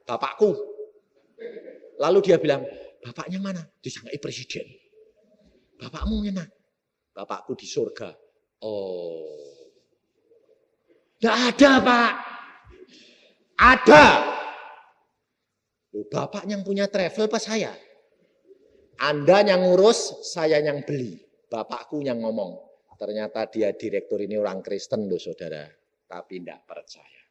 Bapakku. Lalu dia bilang, bapaknya mana? Disangkai presiden. Bapakmu mana? Bapakku di surga. Oh, tidak ada Pak. Ada. Bapak yang punya travel pas saya. Anda yang ngurus, saya yang beli. Bapakku yang ngomong. ternyata dia direktur ini orang Kristen loh saudara. Tapi tidak percaya.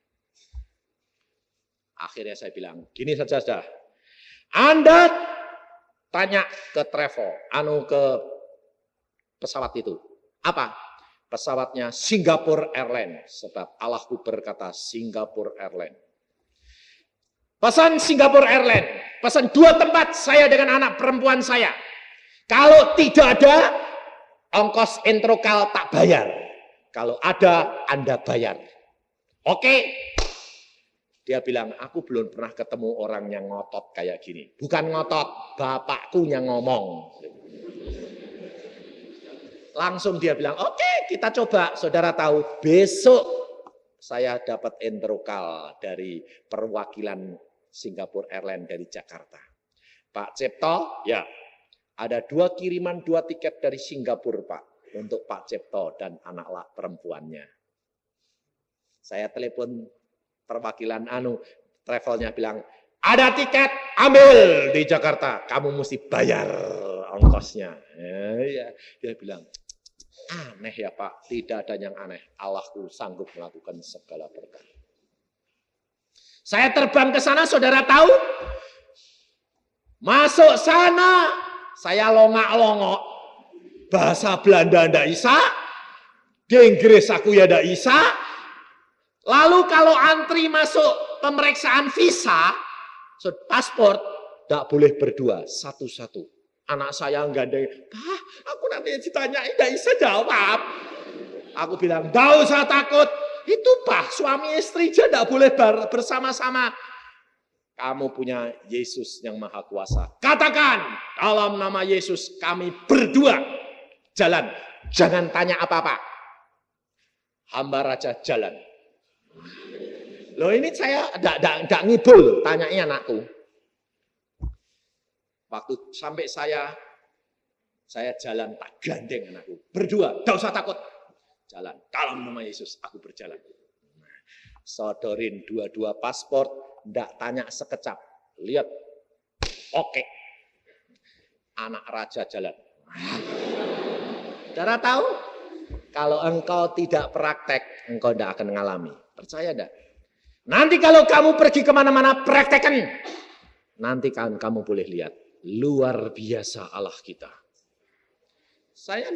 Akhirnya saya bilang, gini saja sudah. Anda tanya ke travel, ke pesawat itu. Apa? Pesawatnya Singapore Airlines. Sebab Allahku berkata Singapore Airlines. Pesan Singapore Airlines. Pesan 2 tempat saya dengan anak perempuan saya. Kalau tidak ada, ongkos introkal tak bayar. Kalau ada, Anda bayar. Oke? Dia bilang, aku belum pernah ketemu orang yang ngotot kayak gini. Bukan ngotot, bapakku yang ngomong. Langsung dia bilang, oke, kita coba. Saudara tahu, besok saya dapat introkal dari perwakilan Singapore Airlines dari Jakarta. Pak Cipto, ya, ada 2 kiriman 2 tiket dari Singapura, Pak, untuk Pak Cipto dan anak perempuannya. Saya telepon perwakilan travelnya bilang, ada tiket, ambil di Jakarta, kamu mesti bayar ongkosnya. Ya, dia bilang, aneh ya Pak, tidak ada yang aneh. Allahku sanggup melakukan segala perkara. Saya terbang ke sana, saudara tahu? Masuk sana, saya longak-longok. Bahasa Belanda ndak bisa, di Inggris aku ya ndak bisa. Lalu kalau antri masuk pemeriksaan visa, paspor, ndak boleh berdua, satu-satu. Anak saya gandeng, Pak, aku nanti ditanyain ndak bisa jawab. Aku bilang, ndak usah takut. Itu Pak, suami istri aja ndak boleh bersama-sama. Kamu punya Yesus yang Maha Kuasa. Katakan, dalam nama Yesus kami berdua jalan. Jangan tanya apa-apa. Hamba Raja jalan. Loh ini saya enggak ngibul, tanyain anakku. Waktu sampai saya jalan tak gandeng anakku. Berdua, enggak usah takut. Jalan. Dalam nama Yesus aku berjalan. Sodorin 2 paspor, enggak tanya sekecap. Lihat. Oke. Anak raja jalan. Saudara tahu? Kalau engkau tidak praktek, engkau enggak akan mengalami. Percaya enggak? Nanti kalau kamu pergi kemana-mana, praktekkan. Nanti kan kamu boleh lihat. Luar biasa Allah kita. Saya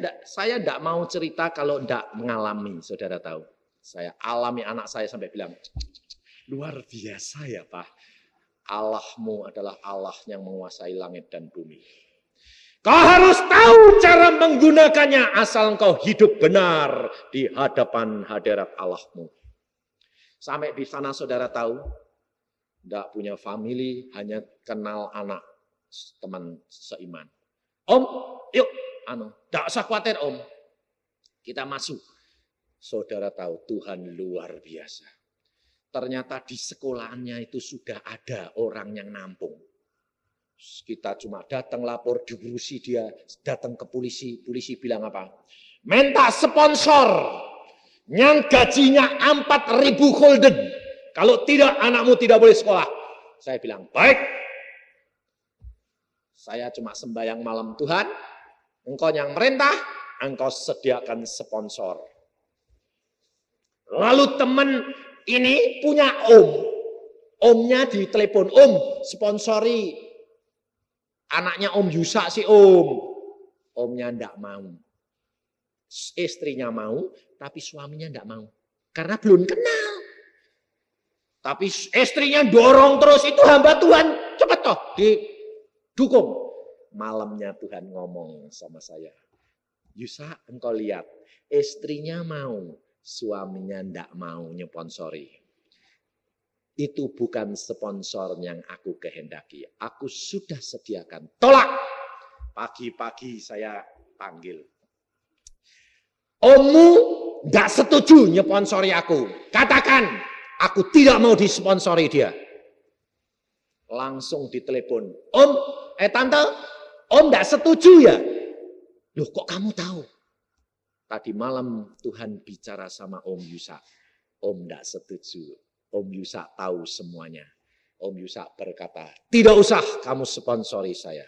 enggak mau cerita kalau enggak mengalami, saudara tahu. Saya alami, anak saya sampai bilang, luar biasa ya Pak. Allahmu adalah Allah yang menguasai langit dan bumi. Kau harus tahu cara menggunakannya asal engkau hidup benar di hadapan hadirat Allahmu. Sampai di sana saudara tahu, enggak punya family, hanya kenal anak teman seiman. Om, yuk, enggak usah khawatir Om. Kita masuk. Saudara tahu Tuhan luar biasa. Ternyata di sekolahannya itu sudah ada orang yang nampung. Kita cuma datang lapor, diurusi dia, datang ke polisi. Polisi bilang apa? Minta sponsor yang gajinya 4.000 gulden. Kalau tidak, anakmu tidak boleh sekolah. Saya bilang, baik. Saya cuma sembahyang malam, Tuhan, engkau yang merintah, engkau sediakan sponsor. Lalu teman ini punya om. Omnya ditelepon, Om, sponsori anaknya Om Yusa sih Om. Omnya enggak mau. Istrinya mau, tapi suaminya enggak mau. Karena belum kenal. Tapi istrinya dorong terus, itu hamba Tuhan. Cepat toh, didukung. Malamnya Tuhan ngomong sama saya. Yusa, engkau lihat, istrinya mau, suaminya enggak mau nyponsori. Itu bukan sponsor yang aku kehendaki. Aku sudah sediakan. Tolak. Pagi-pagi saya panggil. Ommu enggak setuju nyponsori aku. Katakan, aku tidak mau disponsori dia. Langsung ditelepon. Om, tante, Om enggak setuju ya? Loh kok kamu tahu? Tadi malam Tuhan bicara sama Om Yusa. Om enggak setuju. Om Yusa tahu semuanya. Om Yusa berkata, tidak usah kamu sponsori saya.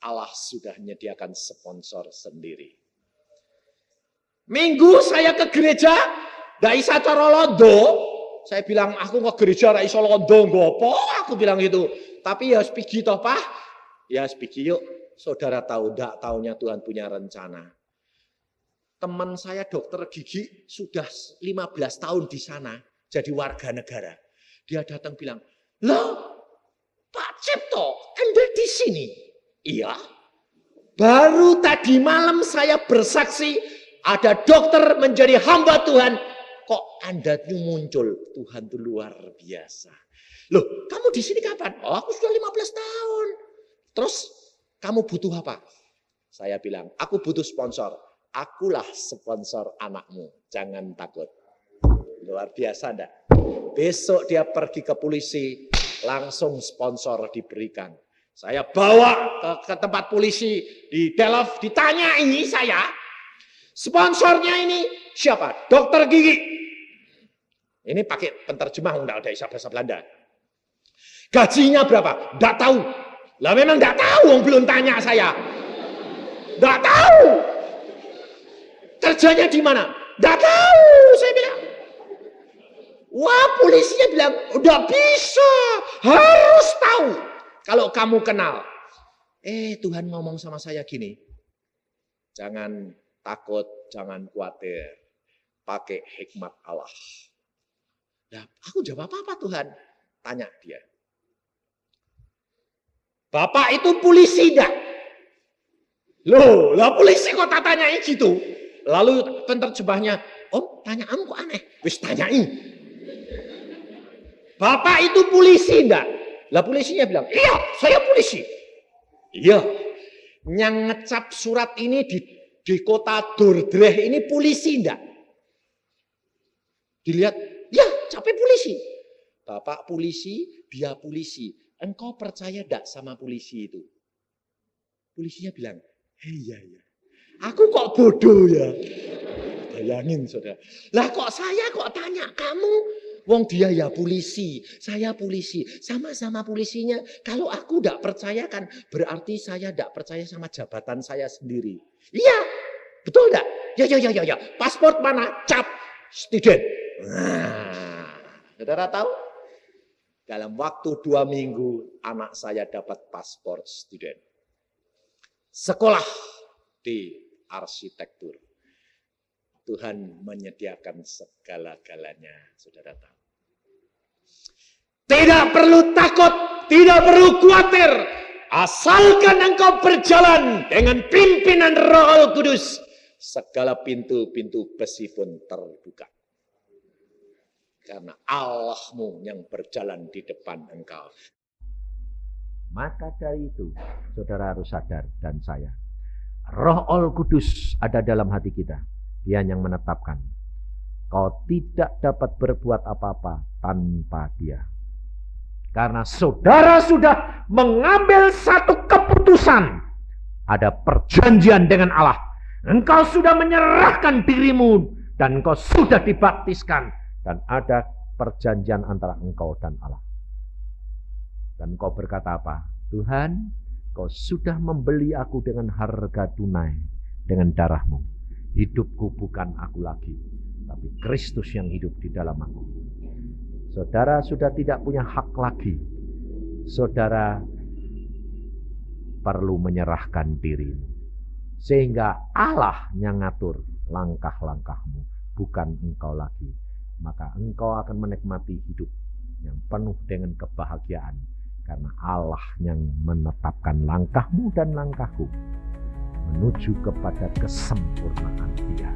Allah sudah menyediakan sponsor sendiri. Minggu saya ke gereja, ndak isa cara londo. Saya bilang, aku ke gereja ndak iso londo ngopo? Aku bilang gitu. Tapi ya pergi toh, Pak. Ya pergi yuk. Saudara tahu ndak taunya Tuhan punya rencana. Teman saya dokter gigi sudah 15 tahun di sana jadi warga negara. Dia datang bilang, "Loh, Pak Cipto, Anda di sini?" Iya. Baru tadi malam saya bersaksi ada dokter menjadi hamba Tuhan. Kok Anda muncul? Tuhan itu luar biasa. Loh, kamu di sini kapan? Oh, aku sudah 15 tahun. Terus kamu butuh apa? Saya bilang, aku butuh sponsor. Akulah sponsor anakmu. Jangan takut. Luar biasa enggak? Besok dia pergi ke polisi, langsung sponsor diberikan. Saya bawa ke tempat polisi di Delft, ditanyai saya. Sponsornya ini siapa? Dokter gigi. Ini pakai penterjemah, enggak ada bahasa Belanda. Gajinya berapa? Enggak tahu. Lah memang enggak tahu, belum tanya saya. Enggak tahu. Kerjanya di mana? Enggak tahu, saya bilang. Wah, polisinya bilang, udah bisa, harus tahu. Kalau kamu kenal. Tuhan ngomong sama saya gini. Jangan takut, jangan khawatir. Pakai hikmat Allah. Nah, aku jawab apa Tuhan? Tanya dia. Bapak itu polisi enggak? Loh, lah polisi kok tak tanyai gitu? Lalu penerjemahnya, "Om, tanyaanmu kok aneh?" Wis tanyai. Bapak itu polisi enggak? Lah polisinya bilang, "Iya, saya polisi." Iya. Yang ngecap surat ini di kota Dordrecht ini polisi enggak? Dilihat, ya capek polisi. Bapak polisi, dia polisi. Engkau percaya enggak sama polisi itu? Polisinya bilang, iya. Aku kok bodoh ya. Bayangin saudara. Lah kok saya kok tanya kamu? Wong dia ya polisi, saya polisi. Sama-sama polisinya. Kalau aku enggak percaya kan berarti saya enggak percaya sama jabatan saya sendiri. Iya, betul enggak? Ya. Paspor mana? Cap, student. Nah, saudara tahu? Dalam waktu 2 minggu anak saya dapat paspor student. Sekolah di arsitektur. Tuhan menyediakan segala-galanya, saudara tahu. Tidak perlu takut, tidak perlu khawatir. Asalkan engkau berjalan dengan pimpinan Roh Kudus, segala pintu-pintu besi pun terbuka. Karena Allahmu yang berjalan di depan engkau. Maka dari itu, saudara harus sadar dan saya. Roh Kudus ada dalam hati kita. Dia yang menetapkan. Kau tidak dapat berbuat apa-apa tanpa dia. Karena saudara sudah mengambil satu keputusan. Ada perjanjian dengan Allah. Engkau sudah menyerahkan dirimu. Dan engkau sudah dibaptiskan. Dan ada perjanjian antara engkau dan Allah. Dan engkau berkata apa? Tuhan, kau sudah membeli aku dengan harga tunai. Dengan darahmu. Hidupku bukan aku lagi. Tapi Kristus yang hidup di dalam aku. Saudara sudah tidak punya hak lagi. Saudara perlu menyerahkan dirimu. Sehingga Allah yang ngatur langkah-langkahmu. Bukan engkau lagi. Maka engkau akan menikmati hidup yang penuh dengan kebahagiaan. Karena Allah yang menetapkan langkahmu dan langkahku. Menuju kepada kesempurnaan Dia.